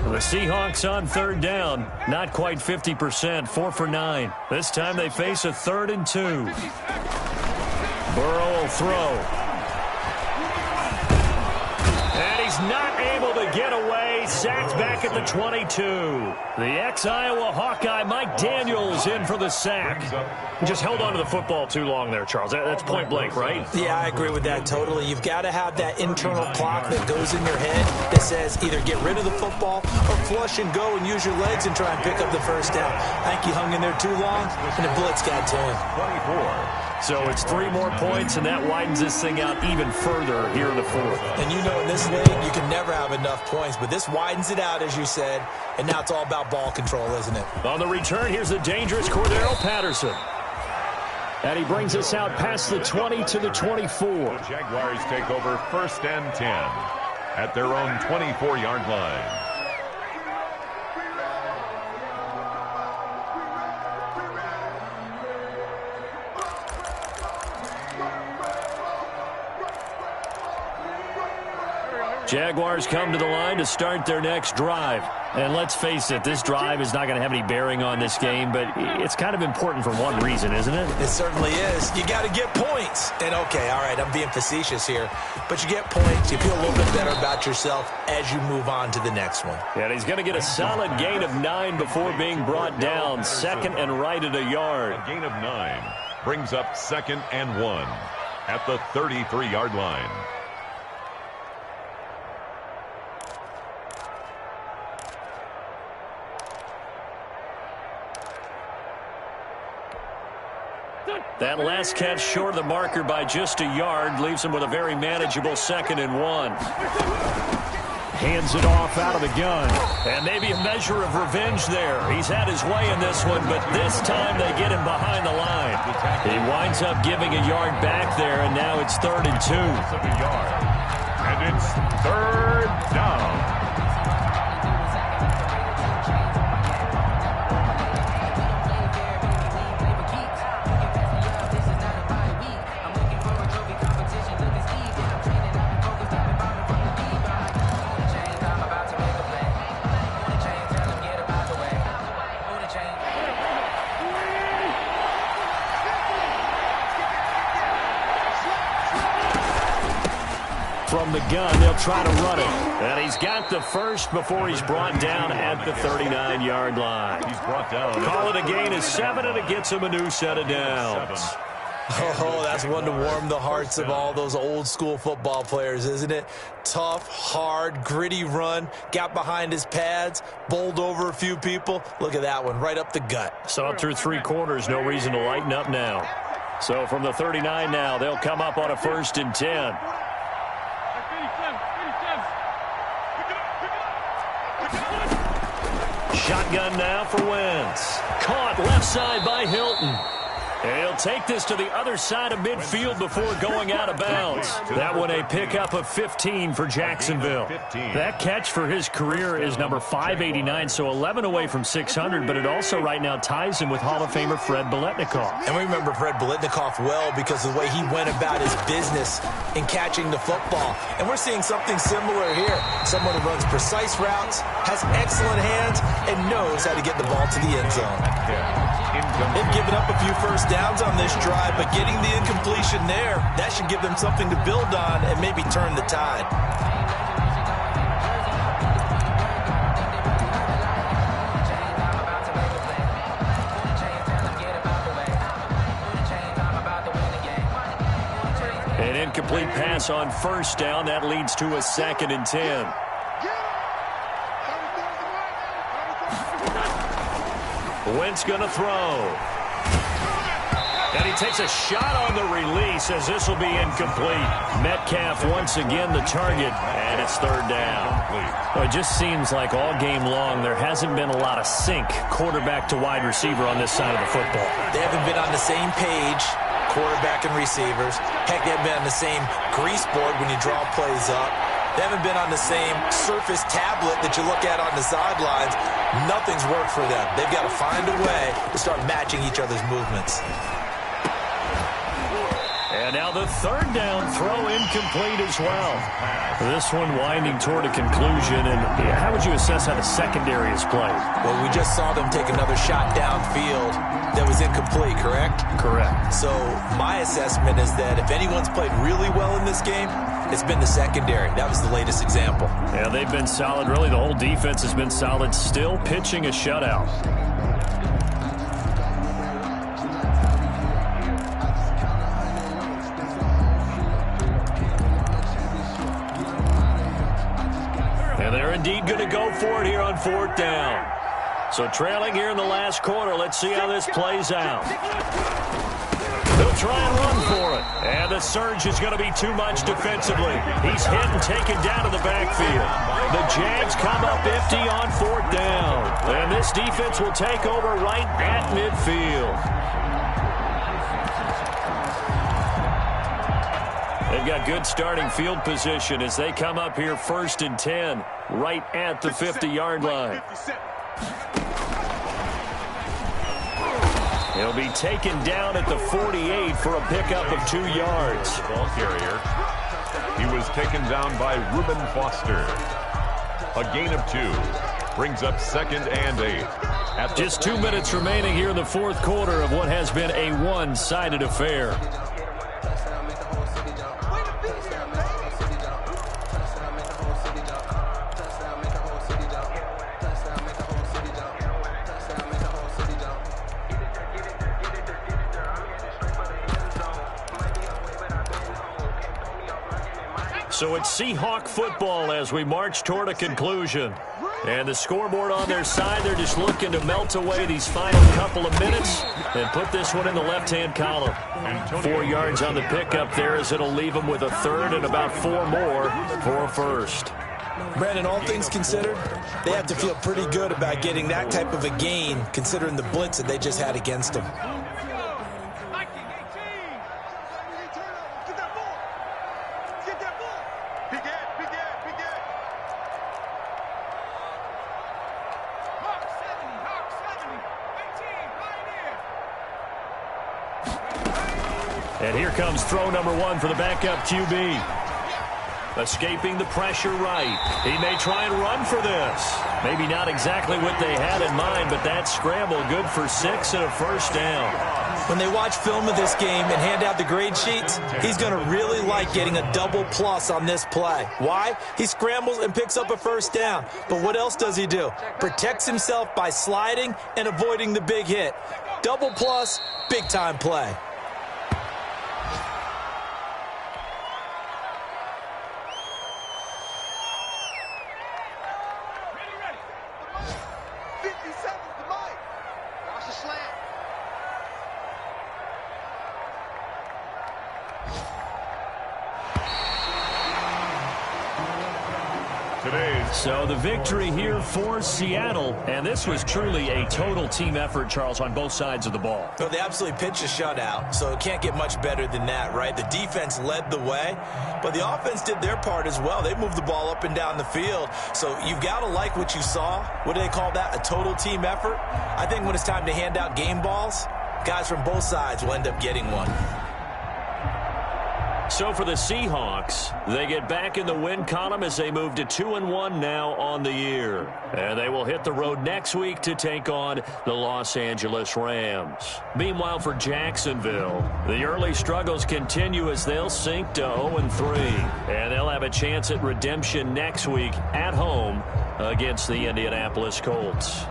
S2: 2.
S1: The Seahawks on 3rd down. Not quite 50%. 4 for 9. This time they face a 3rd and 2. Burrow will throw. And he's not able to get away. Sacked back at the 22. The ex-Iowa Hawkeye, Mike Daniels, in for the sack. Just held on to the football too long there, Charles. That's point blank, right?
S3: Yeah, I agree with that totally. You've got to have that internal clock that goes in your head that says either get rid of the football or flush and go and use your legs and try and pick up the first down. I think he hung in there too long, and the blitz got to him.
S2: 24.
S1: So it's 3 more points, and that widens this thing out even further here in the 4th.
S3: And you know in this league, you can never have enough points, but this widens it out, as you said, and now it's all about ball control, isn't it?
S1: On the return, here's the dangerous Cordero Patterson. And he brings us out past the 20 to the 24.
S2: The Jaguars take over 1st and 10 at their own 24-yard line.
S1: Jaguars come to the line to start their next drive. And let's face it, this drive is not going to have any bearing on this game, but it's kind of important for one reason, isn't it?
S3: It certainly is. You got to get points. And okay, all right, I'm being facetious here, but you get points, you feel a little bit better about yourself as you move on to the next one.
S1: And he's going to get a solid gain of 9 before being brought down. 2nd and right at a yard.
S2: A gain of 9 brings up 2nd and 1 at the 33-yard line.
S1: That last catch short of the marker by just a yard leaves him with a very manageable 2nd and 1. Hands it off out of the gun. And maybe a measure of revenge there. He's had his way in this one, but this time they get him behind the line. He winds up giving a yard back there, and now it's 3rd and 2.
S2: And it's 3rd down.
S1: From the gun, they'll try to run it. And he's got the first before he's brought down at the 39-yard line.
S2: He's brought down.
S1: Call it a gain of 7, and it gets him a new set of downs.
S3: Oh, that's one to warm the hearts of all those old-school football players, isn't it? Tough, hard, gritty run. Got behind his pads, bowled over a few people. Look at that one, right up the gut.
S1: So through 3 quarters, no reason to lighten up now. So from the 39 now, they'll come up on a 1st and 10. Shotgun now for Wentz. Caught left side by Hilton. And he'll take this to the other side of midfield before going out of bounds. That one a pickup of 15 for Jacksonville. That catch for his career is number 589, so 11 away from 600, but it also right now ties him with Hall of Famer Fred Biletnikoff.
S3: And we remember Fred Biletnikoff well because of the way he went about his business in catching the football. And we're seeing something similar here. Someone who runs precise routes, has excellent hands, and knows how to get the ball to the end zone. They've given up a few first downs on this drive, but getting the incompletion there, that should give them something to build on and maybe turn the tide.
S1: An incomplete pass on first down. That leads to a 2nd and 10. Wentz going to throw. And he takes a shot on the release as this will be incomplete. Metcalf once again the target, and it's third down. Well, it just seems like all game long there hasn't been a lot of sync quarterback to wide receiver on this side of the football.
S3: They haven't been on the same page, quarterback and receivers. Heck, they haven't been on the same grease board when you draw plays up. They haven't been on the same surface tablet that you look at on the sidelines. Nothing's worked for them. They've got to find a way to start matching each other's movements.
S1: And now the third down throw incomplete as well. This one winding toward a conclusion. And how would you assess how the secondary has played?
S3: Well, we just saw them take another shot downfield that was incomplete, correct?
S1: Correct.
S3: So my assessment is that if anyone's played really well in this game, it's been the secondary. That was the latest example.
S1: Yeah, they've been solid. Really, the whole defense has been solid. Still pitching a shutout. And they're indeed going to go for it here on fourth down. So trailing here in the last quarter. Let's see how this plays out. They'll try and run for it. And the surge is going to be too much defensively. He's hit and taken down to the backfield. The Jags come up empty on fourth down. And this defense will take over right at midfield. They've got good starting field position as they come up here 1st and 10, right at the 50-yard line. He'll be taken down at the 48 for a pickup of 2 yards.
S2: Ball carrier. He was taken down by Reuben Foster. A gain of 2. Brings up 2nd and 8.
S1: Just 2 minutes remaining here in the fourth quarter of what has been a one-sided affair. So it's Seahawk football as we march toward a conclusion. And the scoreboard on their side, they're just looking to melt away these final couple of minutes and put this one in the left-hand column. 4 yards on the pickup there as it'll leave them with a third and about 4 more for a first.
S3: Brandon, all things considered, they have to feel pretty good about getting that type of a gain considering the blitz that they just had against them.
S1: And here comes throw number 1 for the backup QB. Escaping the pressure right. He may try and run for this. Maybe not exactly what they had in mind, but that scramble good for 6 and a first down.
S3: When they watch film of this game and hand out the grade sheets, he's going to really like getting a double plus on this play. Why? He scrambles and picks up a first down. But what else does he do? Protects himself by sliding and avoiding the big hit. Double plus, big time play.
S1: So the victory here for Seattle, and this was truly a total team effort, Charles, on both sides of the ball.
S3: Well, they absolutely pitched a shutout, so it can't get much better than that, right? The defense led the way, but the offense did their part as well. They moved the ball up and down the field, so you've got to like what you saw. What do they call that? A total team effort? I think when it's time to hand out game balls, guys from both sides will end up getting one.
S1: So for the Seahawks, they get back in the win column as they move to 2-1 now on the year. And they will hit the road next week to take on the Los Angeles Rams. Meanwhile, for Jacksonville, the early struggles continue as they'll sink to 0-3. And they'll have a chance at redemption next week at home against the Indianapolis Colts.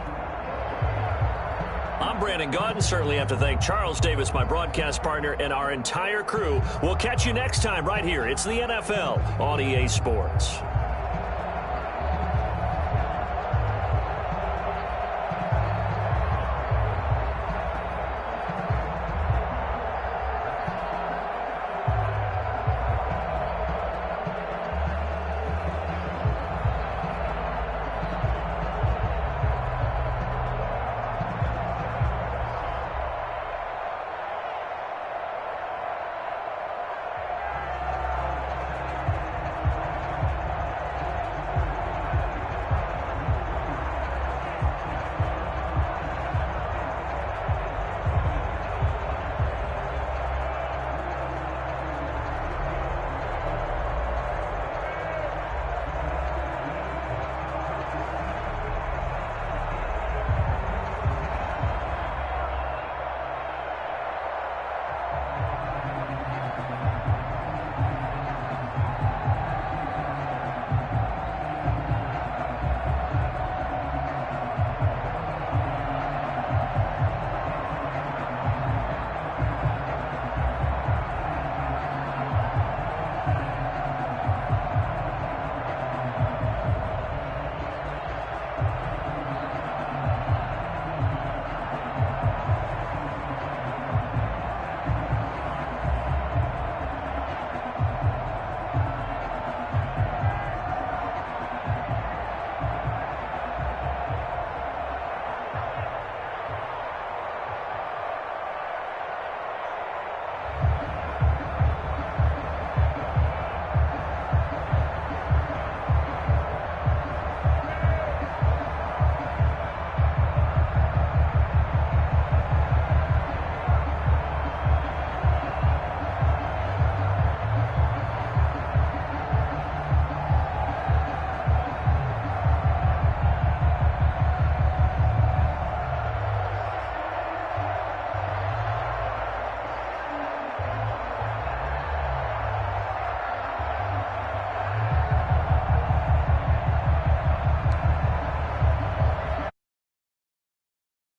S1: I'm Brandon Gaudin. Certainly have to thank Charles Davis, my broadcast partner, and our entire crew. We'll catch you next time right here. It's the NFL on EA Sports.